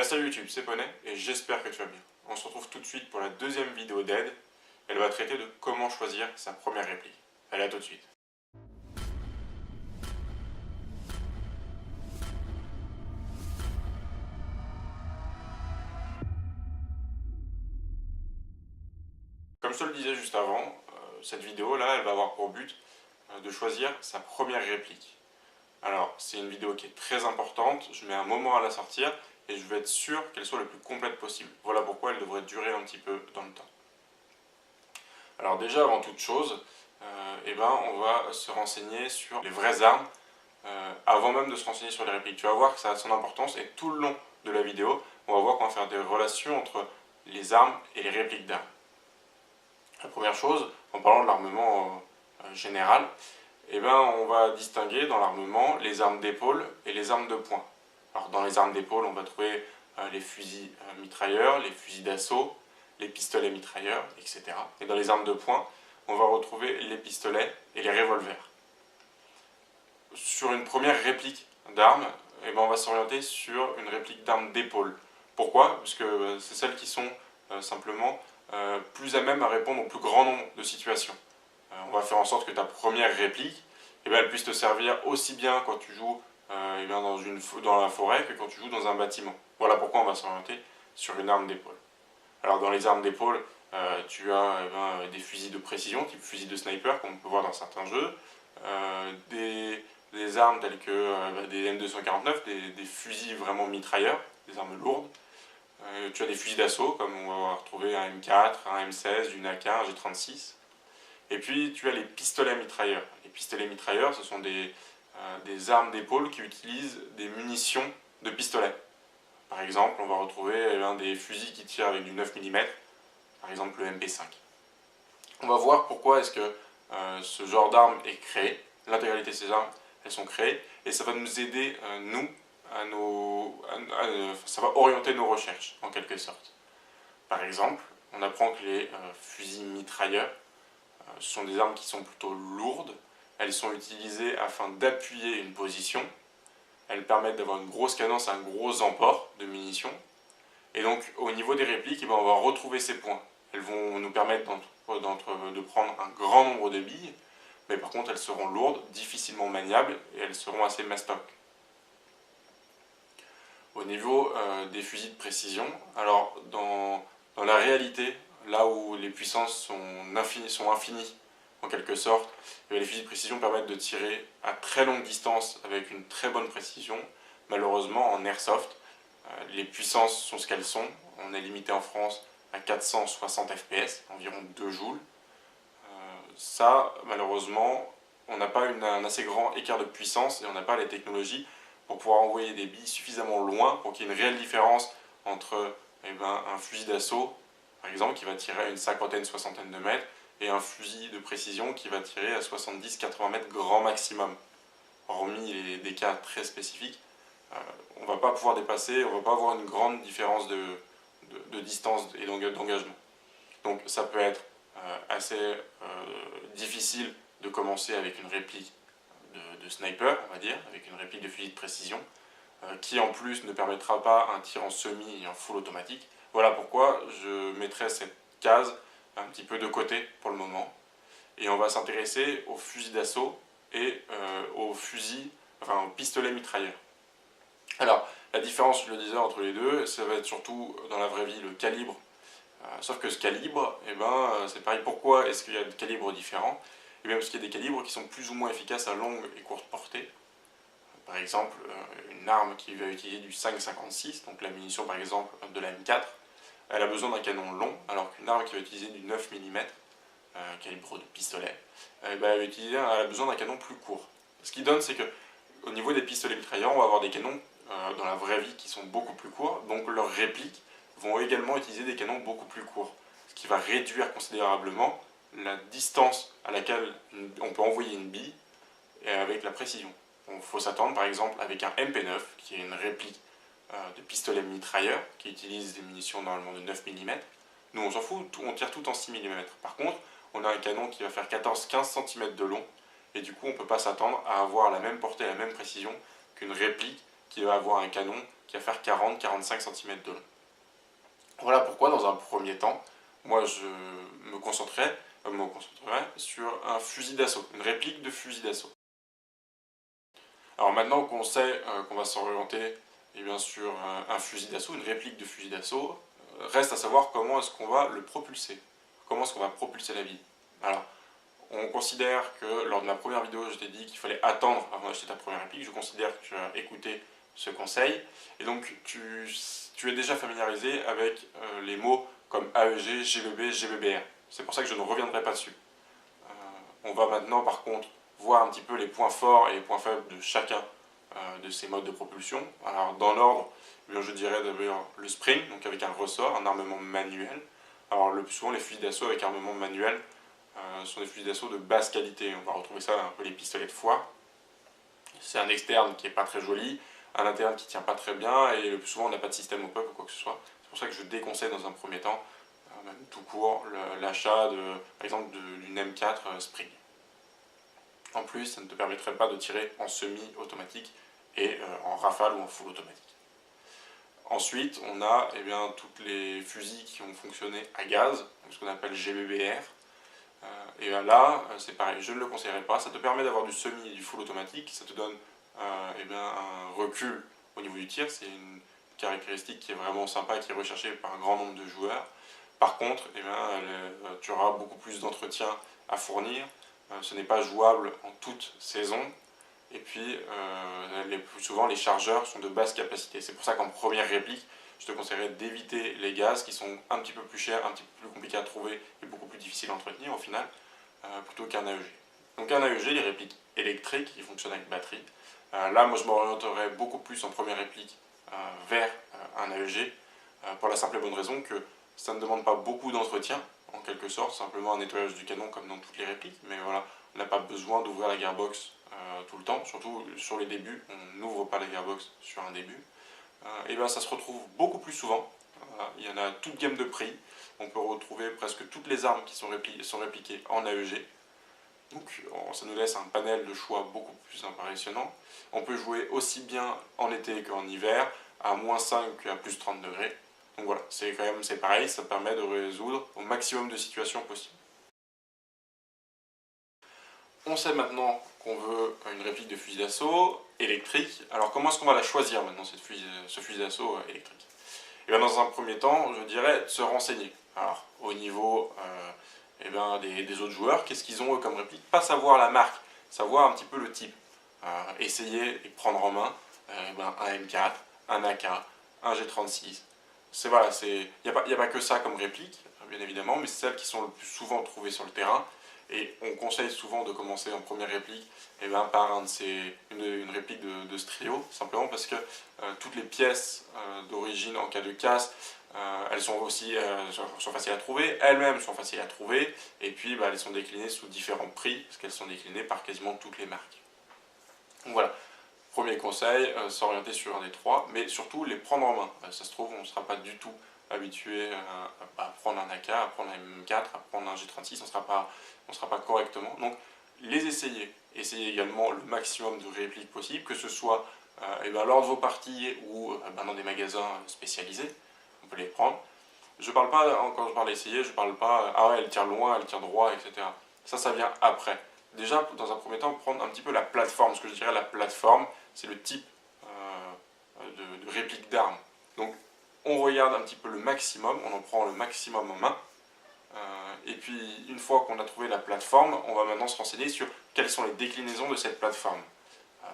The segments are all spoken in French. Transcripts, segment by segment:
salut YouTube, c'est Poney et j'espère que tu vas bien. On se retrouve tout de suite pour la deuxième vidéo d'aide. Elle va traiter de comment choisir sa première réplique. Allez, à tout de suite. Comme je te le disais juste avant, cette vidéo là, elle va avoir pour but de choisir sa première réplique. Alors, c'est une vidéo qui est très importante, je mets un moment à la sortir et je veux être sûr qu'elle soit le plus complète possible. Voilà pourquoi elle devrait durer un petit peu dans le temps. Alors déjà, avant toute chose, on va se renseigner sur les vraies armes avant même de se renseigner sur les répliques. Tu vas voir que ça a son importance et tout le long de la vidéo, on va voir qu'on va faire des relations entre les armes et les répliques d'armes. La première chose, en parlant de l'armement général, on va distinguer dans l'armement les armes d'épaule et les armes de poing. Alors dans les armes d'épaule, on va trouver les fusils mitrailleurs, les fusils d'assaut, les pistolets mitrailleurs, etc. Et dans les armes de poing, on va retrouver les pistolets et les revolvers. Sur une première réplique d'armes, on va s'orienter sur une réplique d'armes d'épaule. Pourquoi? Parce que c'est celles qui sont simplement plus à même à répondre au plus grand nombre de situations. On va faire en sorte que ta première réplique, elle puisse te servir aussi bien quand tu joues dans la forêt que quand tu joues dans un bâtiment. Voilà pourquoi on va s'orienter sur une arme d'épaule. Alors dans les armes d'épaule, tu as des fusils de précision, type fusil de sniper, comme on peut voir dans certains jeux, des armes telles que des M249, des fusils vraiment mitrailleurs, des armes lourdes. Tu as des fusils d'assaut, comme on va retrouver un M4, un M16, une AK, un G36. Et puis tu as les pistolets mitrailleurs. Les pistolets mitrailleurs, ce sont des armes d'épaule qui utilisent des munitions de pistolet. Par exemple, on va retrouver des fusils qui tirent avec du 9 mm, par exemple le MP5. On va voir pourquoi est-ce que ce genre d'armes est créé. L'intégralité de ces armes, elles sont créées, et ça va nous aider, ça va orienter nos recherches, en quelque sorte. Par exemple, on apprend que les fusils mitrailleurs, ce sont des armes qui sont plutôt lourdes. Elles sont utilisées afin d'appuyer une position. Elles permettent d'avoir une grosse cadence, un gros emport de munitions. Et donc, au niveau des répliques, on va retrouver ces points. Elles vont nous permettre de prendre un grand nombre de billes, mais par contre, elles seront lourdes, difficilement maniables, et elles seront assez mastoc. Au niveau des fusils de précision, alors dans la réalité, là où les puissances sont infinies, en quelque sorte, les fusils de précision permettent de tirer à très longue distance avec une très bonne précision. Malheureusement, en airsoft, les puissances sont ce qu'elles sont. On est limité en France à 460 fps, environ 2 joules. Ça, malheureusement, on n'a pas un assez grand écart de puissance et on n'a pas les technologies pour pouvoir envoyer des billes suffisamment loin pour qu'il y ait une réelle différence entre un fusil d'assaut, par exemple, qui va tirer à une cinquantaine, soixantaine de mètres, et un fusil de précision qui va tirer à 70-80 mètres grand maximum. Hormis des cas très spécifiques, on ne va pas pouvoir dépasser, on ne va pas avoir une grande différence de distance et d'engagement. Donc ça peut être assez difficile de commencer avec une réplique de sniper, on va dire, avec une réplique de fusil de précision, qui en plus ne permettra pas un tir en semi et en full automatique. Voilà pourquoi je mettrai cette case un petit peu de côté pour le moment. Et on va s'intéresser aux fusils d'assaut et aux pistolets mitrailleurs. Alors, la différence, je le disais, entre les deux, ça va être surtout dans la vraie vie le calibre. Sauf que ce calibre, c'est pareil. Pourquoi est-ce qu'il y a des calibres différents? Parce qu'il y a des calibres qui sont plus ou moins efficaces à longue et courte portée. Par exemple, une arme qui va utiliser du 5,56, donc la munition par exemple de la M4, elle a besoin d'un canon long, alors qu'une arme qui va utiliser du 9 mm, calibre de pistolet, elle a besoin d'un canon plus court. Ce qui donne, c'est qu'au niveau des pistolets mitrailleurs, on va avoir des canons dans la vraie vie qui sont beaucoup plus courts, donc leurs répliques vont également utiliser des canons beaucoup plus courts, ce qui va réduire considérablement la distance à laquelle on peut envoyer une bille et avec la précision. Il faut s'attendre par exemple avec un MP9, qui est une réplique de pistolet mitrailleur, qui utilise des munitions normalement de 9 mm. Nous on s'en fout, on tire tout en 6 mm. Par contre, on a un canon qui va faire 14-15 cm de long, et du coup on ne peut pas s'attendre à avoir la même portée, la même précision qu'une réplique qui va avoir un canon qui va faire 40-45 cm de long. Voilà pourquoi, dans un premier temps, moi je me concentrerai sur un fusil d'assaut, une réplique de fusil d'assaut. Alors maintenant qu'on sait qu'on va s'orienter sur un fusil d'assaut, une réplique de fusil d'assaut, reste à savoir comment est-ce qu'on va le propulser. Comment est-ce qu'on va propulser la bille. Alors, on considère que lors de ma première vidéo, je t'ai dit qu'il fallait attendre avant d'acheter ta première réplique. Je considère que tu as écouté ce conseil. Et donc, tu es déjà familiarisé avec les mots comme AEG, GBB, GBBR. C'est pour ça que je ne reviendrai pas dessus. On va maintenant, par contre, voir un petit peu les points forts et les points faibles de chacun de ces modes de propulsion. Alors, dans l'ordre, je dirais d'abord le spring, donc avec un ressort, un armement manuel. Alors, le plus souvent, les fusils d'assaut avec armement manuel sont des fusils d'assaut de basse qualité. On va retrouver ça un peu les pistolets de foie. C'est un externe qui n'est pas très joli, un interne qui ne tient pas très bien, et le plus souvent, on n'a pas de système au peuple ou quoi que ce soit. C'est pour ça que je déconseille dans un premier temps, même tout court, l'achat, par exemple, d'une M4 Spring. En plus, ça ne te permettrait pas de tirer en semi-automatique et en rafale ou en full automatique. Ensuite, on a toutes les fusils qui ont fonctionné à gaz, ce qu'on appelle GBBR. Et là, c'est pareil, je ne le conseillerais pas. Ça te permet d'avoir du semi et du full automatique. Ça te donne un recul au niveau du tir. C'est une caractéristique qui est vraiment sympa et qui est recherchée par un grand nombre de joueurs. Par contre, tu auras beaucoup plus d'entretien à fournir. Ce n'est pas jouable en toute saison. Et puis, plus souvent, les chargeurs sont de basse capacité. C'est pour ça qu'en première réplique, je te conseillerais d'éviter les gaz qui sont un petit peu plus chers, un petit peu plus compliqués à trouver et beaucoup plus difficiles à entretenir au final, plutôt qu'un AEG. Donc un AEG, les répliques électriques qui fonctionnent avec batterie. Là, moi, je m'orienterais beaucoup plus en première réplique vers un AEG, pour la simple et bonne raison que ça ne demande pas beaucoup d'entretien, en quelque sorte, simplement un nettoyage du canon comme dans toutes les répliques, mais voilà, on n'a pas besoin d'ouvrir la gearbox tout le temps, surtout sur les débuts, on n'ouvre pas la gearbox sur un début. Et ça se retrouve beaucoup plus souvent. Il y en a toute gamme de prix. On peut retrouver presque toutes les armes qui sont répliquées en AEG. Donc ça nous laisse un panel de choix beaucoup plus impressionnant. On peut jouer aussi bien en été qu'en hiver, à -5 qu'à +30 degrés. Donc voilà, c'est pareil, ça permet de résoudre au maximum de situations possibles. On sait maintenant qu'on veut une réplique de fusil d'assaut électrique. Alors comment est-ce qu'on va la choisir maintenant, ce fusil d'assaut électrique? Et dans un premier temps, je dirais de se renseigner. Alors au niveau des autres joueurs, qu'est-ce qu'ils ont eux comme réplique? Pas savoir la marque, savoir un petit peu le type. Essayer et prendre en main un M4, un AK, un G36. Il n'y a pas que ça comme réplique, bien évidemment, mais c'est celles qui sont le plus souvent trouvées sur le terrain. Et on conseille souvent de commencer en première réplique par une réplique de Strio, simplement parce que toutes les pièces d'origine en cas de casse, elles sont aussi sont faciles à trouver, elles-mêmes sont faciles à trouver, et puis elles sont déclinées sous différents prix, parce qu'elles sont déclinées par quasiment toutes les marques. Donc voilà, premier conseil, s'orienter sur un des trois, mais surtout les prendre en main. Ça se trouve, on ne sera pas du tout habitué à prendre un AK, à prendre un M4, à prendre un G36, on ne sera pas correctement. Donc les essayer. Essayez également le maximum de répliques possibles, que ce soit lors de vos parties ou dans des magasins spécialisés, on peut les prendre. Je parle pas, quand je parle d'essayer, je parle pas ah ouais, elle tire loin, elle tire droit, etc. Ça vient après. Déjà, dans un premier temps, prendre un petit peu la plateforme. Ce que je dirais, la plateforme, c'est le type de réplique d'arme. Donc, on regarde un petit peu le maximum, on en prend le maximum en main. Et puis, une fois qu'on a trouvé la plateforme, on va maintenant se renseigner sur quelles sont les déclinaisons de cette plateforme.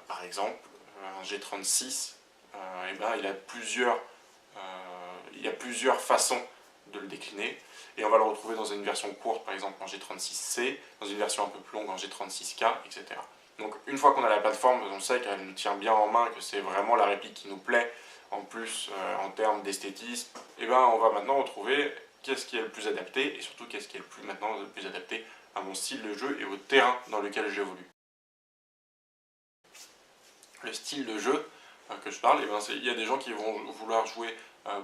Par exemple, un G36, il y a plusieurs façons de le décliner. Et on va le retrouver dans une version courte, par exemple en G36C, dans une version un peu plus longue en G36K, etc. Donc une fois qu'on a la plateforme, on sait qu'elle nous tient bien en main, que c'est vraiment la réplique qui nous plaît, en plus en termes d'esthétisme, et on va maintenant retrouver qu'est-ce qui est le plus adapté, et surtout qu'est-ce qui est le plus adapté à mon style de jeu et au terrain dans lequel j'évolue. Le style de jeu que je parle, il y a des gens qui vont vouloir jouer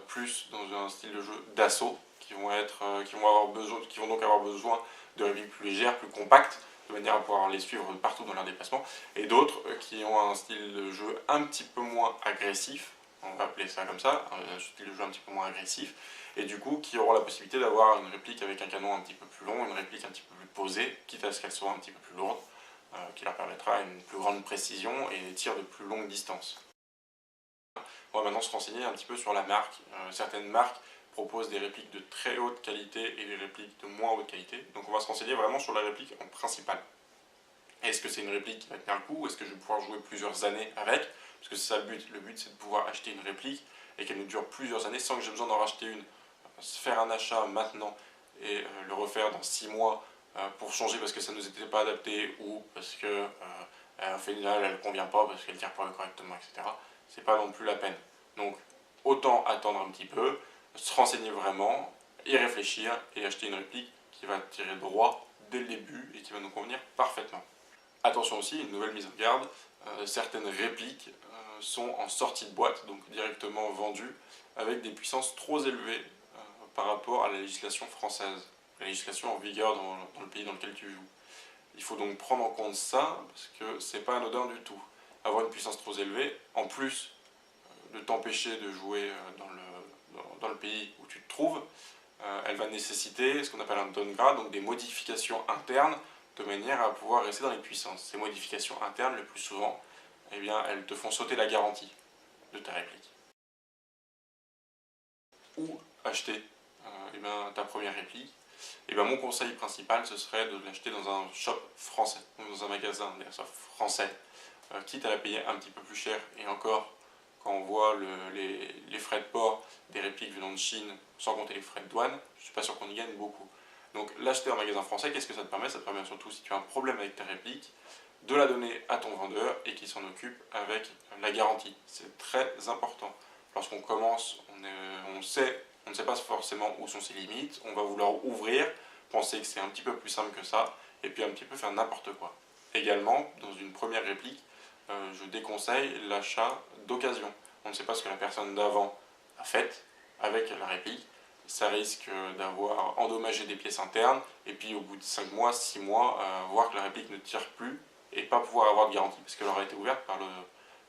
plus dans un style de jeu d'assaut, qui vont donc avoir besoin de répliques plus légères, plus compactes, de manière à pouvoir les suivre partout dans leur déplacement, et d'autres qui ont un style de jeu un petit peu moins agressif, on va appeler ça comme ça, un style de jeu un petit peu moins agressif, et du coup qui auront la possibilité d'avoir une réplique avec un canon un petit peu plus long, une réplique un petit peu plus posée, quitte à ce qu'elle soit un petit peu plus lourde, qui leur permettra une plus grande précision et des tirs de plus longue distance. On va maintenant se renseigner un petit peu sur la marque. Certaines marques proposent des répliques de très haute qualité et des répliques de moins haute qualité, donc on va se renseigner vraiment sur la réplique en principal. Est-ce que c'est une réplique qui va tenir le coup? Est-ce que je vais pouvoir jouer plusieurs années avec? Parce que c'est ça le but. Le but, c'est de pouvoir acheter une réplique et qu'elle nous dure plusieurs années sans que j'ai besoin d'en racheter une. Faire un achat maintenant et le refaire dans 6 mois pour changer parce que ça ne nous était pas adapté ou parce que au final elle ne convient pas parce qu'elle ne tire pas correctement, etc. C'est pas non plus la peine. Donc autant attendre un petit peu, se renseigner vraiment, y réfléchir et acheter une réplique qui va tirer droit dès le début et qui va nous convenir parfaitement. Attention aussi, une nouvelle mise en garde, certaines répliques sont en sortie de boîte, donc directement vendues, avec des puissances trop élevées par rapport à la législation française, la législation en vigueur dans le pays dans lequel tu joues. Il faut donc prendre en compte ça, parce que c'est pas anodin du tout. Avoir une puissance trop élevée, en plus de t'empêcher de jouer dans le pays où tu te trouves, elle va nécessiter ce qu'on appelle un downgrade, donc des modifications internes, de manière à pouvoir rester dans les puissances. Ces modifications internes, le plus souvent, eh bien, elles te font sauter la garantie de ta réplique. Ou acheter eh bien, ta première réplique. Et bien, mon conseil principal, ce serait de l'acheter dans un shop français, ou dans un magasin d'airsoft français, quitte à la payer un petit peu plus cher. Et encore, quand on voit les frais de port des répliques venant de Chine, sans compter les frais de douane, je ne suis pas sûr qu'on y gagne beaucoup. Donc l'acheter en magasin français, qu'est-ce que ça te permet? Ça te permet surtout, si tu as un problème avec ta réplique, de la donner à ton vendeur et qu'il s'en occupe avec la garantie. C'est très important. Lorsqu'on commence, on ne sait pas forcément où sont ses limites, on va vouloir ouvrir, penser que c'est un petit peu plus simple que ça, et puis un petit peu faire n'importe quoi. Également, dans une première réplique, je déconseille l'achat d'occasion. On ne sait pas ce que la personne d'avant a fait avec la réplique. Ça risque d'avoir endommagé des pièces internes et puis au bout de 5 mois, 6 mois, voir que la réplique ne tire plus et pas pouvoir avoir de garantie parce qu'elle aura été ouverte par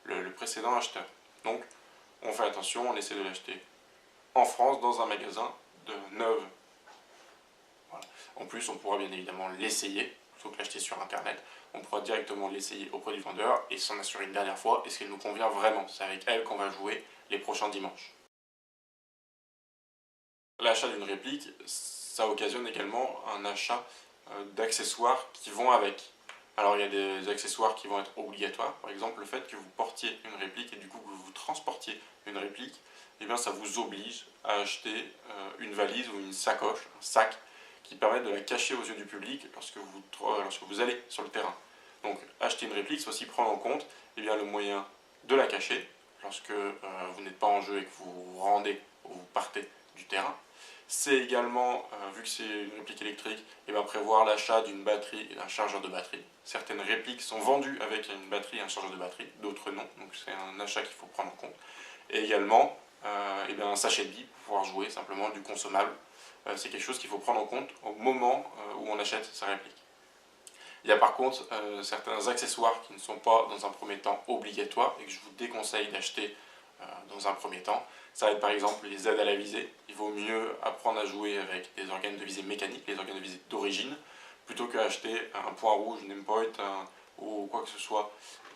le précédent acheteur. Donc on fait attention, on essaie de l'acheter en France dans un magasin de neuve. Voilà. En plus, on pourra bien évidemment l'essayer plutôt que l'acheter sur internet. On pourra directement l'essayer auprès du vendeur et s'en assurer une dernière fois est-ce qu'elle nous convient vraiment. C'est avec elle qu'on va jouer les prochains dimanches. L'achat d'une réplique, ça occasionne également un achat d'accessoires qui vont avec. Alors il y a des accessoires qui vont être obligatoires, par exemple le fait que vous portiez une réplique et du coup que vous transportiez une réplique, eh bien ça vous oblige à acheter une valise ou une sacoche, un sac, qui permettent de la cacher aux yeux du public lorsque vous allez sur le terrain. Donc acheter une réplique, c'est aussi prendre en compte eh bien, le moyen de la cacher lorsque vous n'êtes pas en jeu et que vous vous rendez ou vous partez du terrain. C'est également, vu que c'est une réplique électrique, et bien prévoir l'achat d'une batterie et d'un chargeur de batterie. Certaines répliques sont vendues avec une batterie et un chargeur de batterie, d'autres non, donc c'est un achat qu'il faut prendre en compte. Et également, et bien un sachet de billes pour pouvoir jouer simplement du consommable. C'est quelque chose qu'il faut prendre en compte au moment où on achète sa réplique. Il y a par contre certains accessoires qui ne sont pas dans un premier temps obligatoires et que je vous déconseille d'acheter dans un premier temps. Ça va être par exemple les aides à la visée. Il vaut mieux apprendre à jouer avec des organes de visée mécaniques, les organes de visée d'origine, plutôt qu'acheter un point rouge, une endpoint ou quoi que ce soit,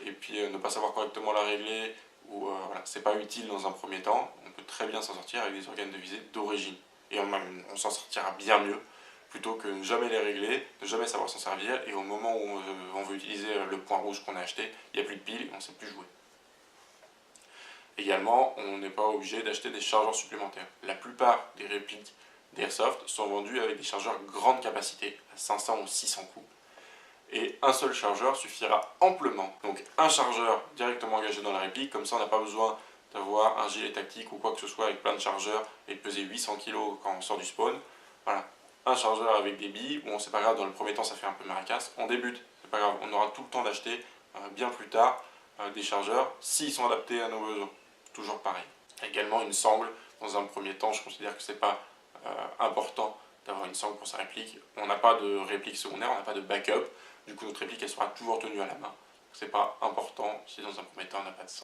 et puis ne pas savoir correctement la régler, ou voilà, c'est pas utile dans un premier temps. On peut très bien s'en sortir avec des organes de visée d'origine. Et on s'en sortira bien mieux, plutôt que ne jamais les régler, ne jamais savoir s'en servir, et au moment où on veut utiliser le point rouge qu'on a acheté, il n'y a plus de piles et on ne sait plus jouer. Également, on n'est pas obligé d'acheter des chargeurs supplémentaires. La plupart des répliques d'Airsoft sont vendues avec des chargeurs grande capacité, à 500 ou 600 coups. Et un seul chargeur suffira amplement. Donc un chargeur directement engagé dans la réplique, comme ça on n'a pas besoin d'avoir un gilet tactique ou quoi que ce soit avec plein de chargeurs et de peser 800 kg quand on sort du spawn. Voilà, un chargeur avec des billes, bon c'est pas grave, dans le premier temps ça fait un peu maracas, on débute, c'est pas grave, on aura tout le temps d'acheter bien plus tard des chargeurs s'ils sont adaptés à nos besoins. Toujours pareil. Également une sangle, dans un premier temps je considère que c'est pas important d'avoir une sangle pour sa réplique. On n'a pas de réplique secondaire, on n'a pas de backup, du coup notre réplique elle sera toujours tenue à la main. C'est pas important si dans un premier temps on n'a pas de sangle.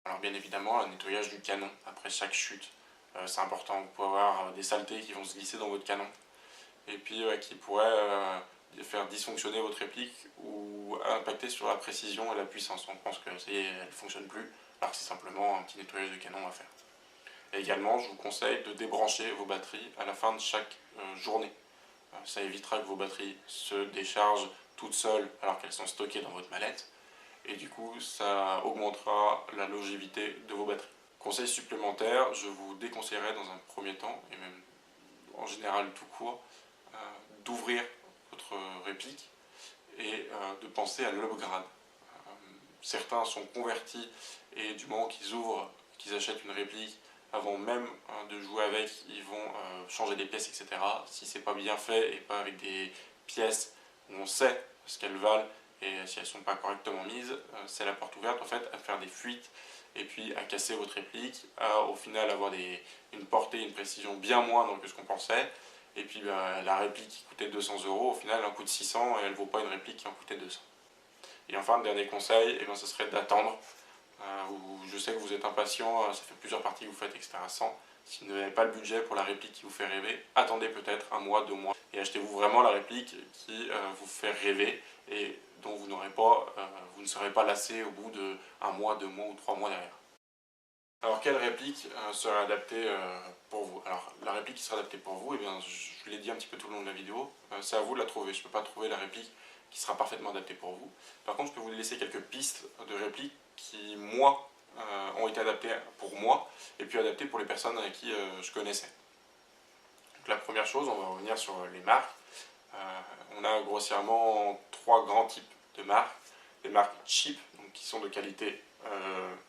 Alors bien évidemment, un nettoyage du canon après chaque chute, c'est important. Vous pouvez avoir des saletés qui vont se glisser dans votre canon et puis qui pourraient faire dysfonctionner votre réplique ou impacter sur la précision et la puissance. On pense que ça y est, elle ne fonctionne plus, alors que c'est simplement un petit nettoyage de canon à faire. Et également, je vous conseille de débrancher vos batteries à la fin de chaque journée. Ça évitera que vos batteries se déchargent toutes seules alors qu'elles sont stockées dans votre mallette. Et du coup, ça augmentera la longévité de vos batteries. Conseil supplémentaire, je vous déconseillerais dans un premier temps, et même en général tout court, d'ouvrir votre réplique et de penser à l'upgrade. Certains sont convertis et du moment qu'ils ouvrent, qu'ils achètent une réplique, avant même de jouer avec, ils vont changer des pièces, etc. Si c'est pas bien fait et pas avec des pièces où on sait ce qu'elles valent et si elles sont pas correctement mises, c'est la porte ouverte en fait à faire des fuites et puis à casser votre réplique, à au final avoir une portée, une précision bien moindre que ce qu'on pensait. Et puis la réplique qui coûtait 200 €, au final elle en coûte 600 et elle ne vaut pas une réplique qui en coûtait 200. Et enfin, le dernier conseil, ce serait d'attendre. Je sais que vous êtes impatient, ça fait plusieurs parties que vous faites, etc. sans. Si vous n'avez pas le budget pour la réplique qui vous fait rêver, attendez peut-être un mois, 2 mois, et achetez-vous vraiment la réplique qui vous fait rêver et dont vous ne serez pas lassé au bout de 1 mois, 2 mois ou 3 mois derrière. Alors, quelle réplique serait adaptée pour vous? Alors, la réplique qui sera adaptée pour vous, je l'ai dit un petit peu tout le long de la vidéo, c'est à vous de la trouver. Je ne peux pas trouver la réplique qui sera parfaitement adaptée pour vous. Par contre, je peux vous laisser quelques pistes de répliques qui, moi, ont été adaptées pour moi, et puis adaptées pour les personnes avec qui je connaissais. Donc, la première chose, on va revenir sur les marques. On a grossièrement 3 grands types de marques. Les marques cheap, donc, qui sont de qualité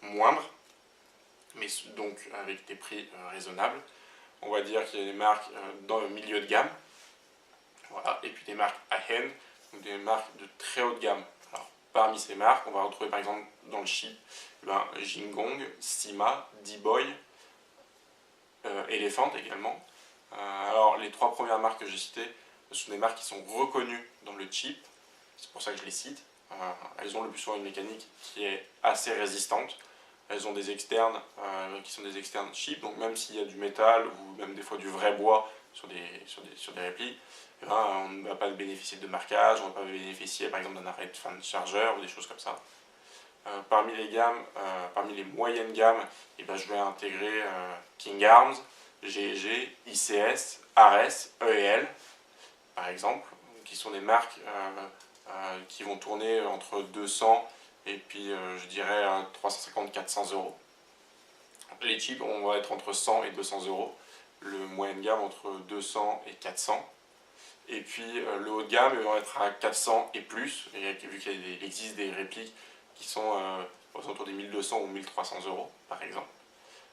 moindre, mais donc avec des prix raisonnables. On va dire qu'il y a des marques dans le milieu de gamme, voilà, et puis des marques high-end, donc des marques de très haut de gamme. Alors, parmi ces marques, on va retrouver par exemple dans le cheap Jingong, Sima, D-Boy, Elephant également. Alors, les 3 premières marques que j'ai citées, ce sont des marques qui sont reconnues dans le cheap, c'est pour ça que je les cite. Elles ont le plus souvent une mécanique qui est assez résistante. Elles ont des externes qui sont des externes cheap, donc même s'il y a du métal ou même des fois du vrai bois sur des répliques, on ne va pas bénéficier de marquage, on ne va pas bénéficier par exemple d'un arrêt de fin de chargeur ou des choses comme ça. Parmi les moyennes gammes, je vais intégrer King Arms, GEG, ICS, ARES, EL par exemple, qui sont des marques qui vont tourner entre 200 et puis je dirais 350-400 €. Les chips, on va être entre 100 et 200 €. Le moyen de gamme entre 200 et 400. Et puis le haut de gamme, ils vont être à 400 et plus. Et vu qu'il existe des répliques qui sont aux alentours des 1200 ou 1300 € par exemple.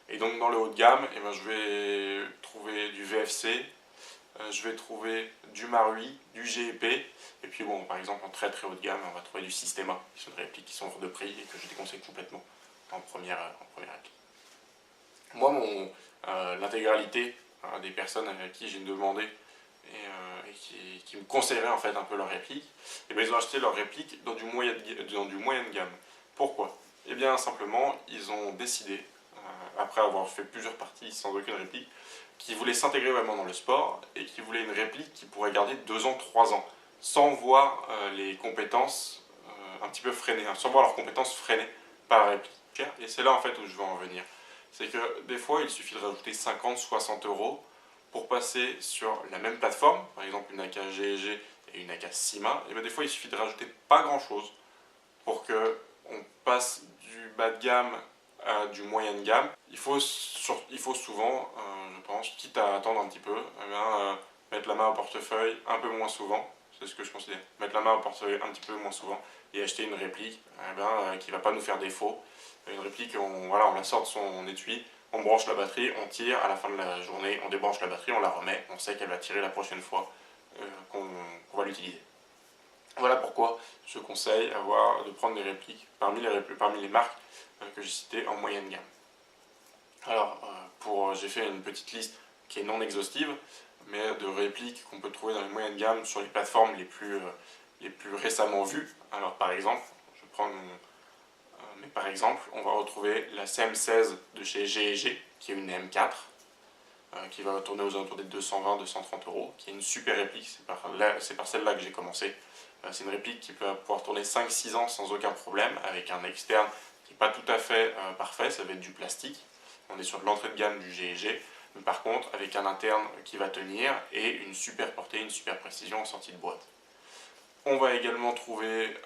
Et donc dans le haut de gamme, je vais trouver du VFC, je vais trouver du Marui, du GEP, et puis bon, par exemple en très très haut de gamme, on va trouver du Systema, qui sont des répliques qui sont hors de prix et que je déconseille complètement en première réplique. Moi, l'intégralité des personnes à qui j'ai demandé et qui me conseilleraient en fait un peu leur réplique, ils ont acheté leur réplique dans du moyen de gamme. Pourquoi? Eh bien simplement, ils ont décidé, après avoir fait plusieurs parties sans aucune réplique, qui voulaient s'intégrer vraiment dans le sport et qui voulaient une réplique qui pourrait garder 2 ans, 3 ans, sans voir les compétences un petit peu freinées, sans voir leurs compétences freinées par la réplique. Et c'est là en fait où je veux en venir. C'est que des fois, il suffit de rajouter 50, 60 € pour passer sur la même plateforme, par exemple une AK GEG et une AK Sima, et des fois il suffit de rajouter pas grand chose pour qu'on passe du bas de gamme à du moyen de gamme. Il faut souvent, je pense, quitte à attendre un petit peu, mettre la main au portefeuille un peu moins souvent, c'est ce que je considère, mettre la main au portefeuille un petit peu moins souvent et acheter une réplique qui ne va pas nous faire défaut. Une réplique, on la sort de son étui, on branche la batterie, on tire, à la fin de la journée, on débranche la batterie, on la remet, on sait qu'elle va tirer la prochaine fois qu'on va l'utiliser. Voilà pourquoi je conseille de prendre des répliques parmi les marques que j'ai citées en moyenne gamme. Alors, j'ai fait une petite liste qui est non exhaustive, mais de répliques qu'on peut trouver dans les moyennes gammes sur les plateformes les plus récemment vues. Alors, par exemple, je prends Mais par exemple, on va retrouver la CM16 de chez G&G, qui est une M4, qui va tourner aux alentours des 220-230 euros, qui est une super réplique, c'est par celle-là que j'ai commencé. C'est une réplique qui peut pouvoir tourner 5-6 ans sans aucun problème, avec un externe qui n'est pas tout à fait parfait, ça va être du plastique. On est sur de l'entrée de gamme du G&G, mais par contre avec un interne qui va tenir et une super portée, une super précision en sortie de boîte. On va également trouver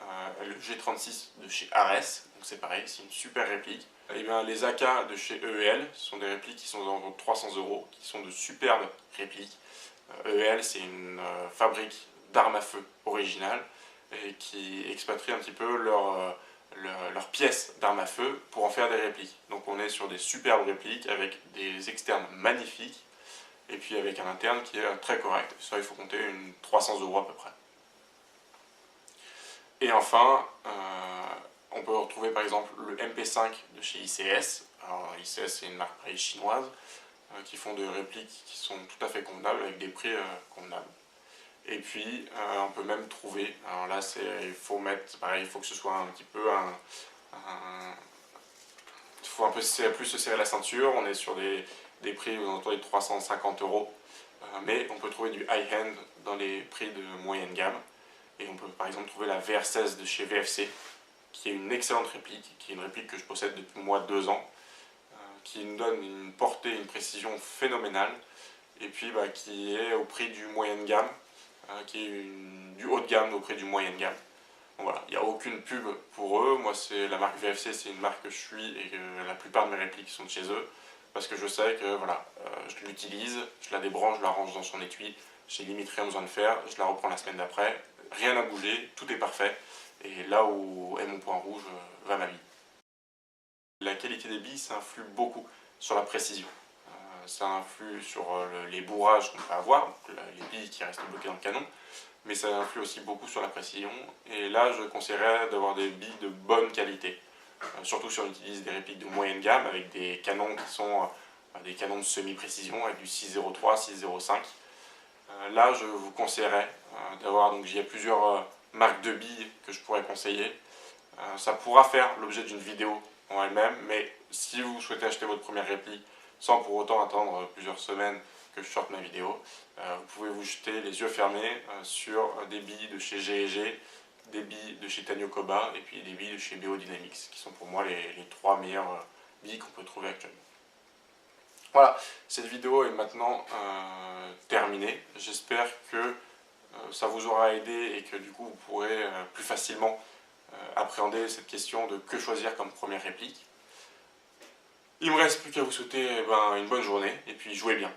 le G36 de chez Ares, donc c'est pareil, c'est une super réplique. Et bien, les AK de chez EEL, ce sont des répliques qui sont dans 300 euros, qui sont de superbes répliques. EEL, c'est une fabrique d'armes à feu originale et qui expatrie un petit peu leurs pièces d'armes à feu pour en faire des répliques. Donc on est sur des superbes répliques avec des externes magnifiques et puis avec un interne qui est très correct. Ça, il faut compter 300 euros à peu près. Et enfin, on peut retrouver par exemple le MP5 de chez ICS. Alors, ICS, c'est une marque chinoise qui font des répliques qui sont tout à fait convenables avec des prix convenables. Et puis, on peut même trouver, alors là, il faut mettre, pareil, il faut que ce soit un petit peu il faut un peu plus se serrer la ceinture. On est sur des prix aux alentours des 350 euros. Mais on peut trouver du high-end dans les prix de moyenne gamme. Et on peut par exemple trouver la VR16 de chez VFC, qui est une excellente réplique, qui est une réplique que je possède depuis moi 2 ans, qui nous donne une portée, une précision phénoménale, et puis qui est au prix du moyenne gamme, qui est du haut de gamme au prix du moyenne gamme. Donc voilà, il n'y a aucune pub pour eux. Moi, c'est la marque VFC, c'est une marque que je suis et que la plupart de mes répliques sont de chez eux, parce que je sais que voilà, je l'utilise, je la débranche, je la range dans son étui, j'ai limite rien besoin de faire, je la reprends la semaine d'après, rien n'a bougé, tout est parfait, et là où est mon point rouge va ma vie. La qualité des billes, ça influe beaucoup sur la précision. Ça influe sur les bourrages qu'on peut avoir, donc les billes qui restent bloquées dans le canon, mais ça influe aussi beaucoup sur la précision. Et là, je conseillerais d'avoir des billes de bonne qualité. Surtout si on utilise des répliques de moyenne gamme avec des canons qui sont des canons de semi-précision avec du 6.03, 6.05. Là, je vous conseillerais d'avoir, donc il y a plusieurs marques de billes que je pourrais conseiller. Ça pourra faire l'objet d'une vidéo en elle-même, mais si vous souhaitez acheter votre première réplique sans pour autant attendre plusieurs semaines que je sorte ma vidéo, vous pouvez vous jeter les yeux fermés sur des billes de chez G&G, des billes de chez Tanio Koba et puis des billes de chez BO Dynamics, qui sont pour moi les 3 meilleures billes qu'on peut trouver actuellement. Voilà, cette vidéo est maintenant terminée. J'espère que ça vous aura aidé et que du coup vous pourrez plus facilement appréhender cette question de que choisir comme première réplique. Il ne me reste plus qu'à vous souhaiter une bonne journée et puis jouez bien.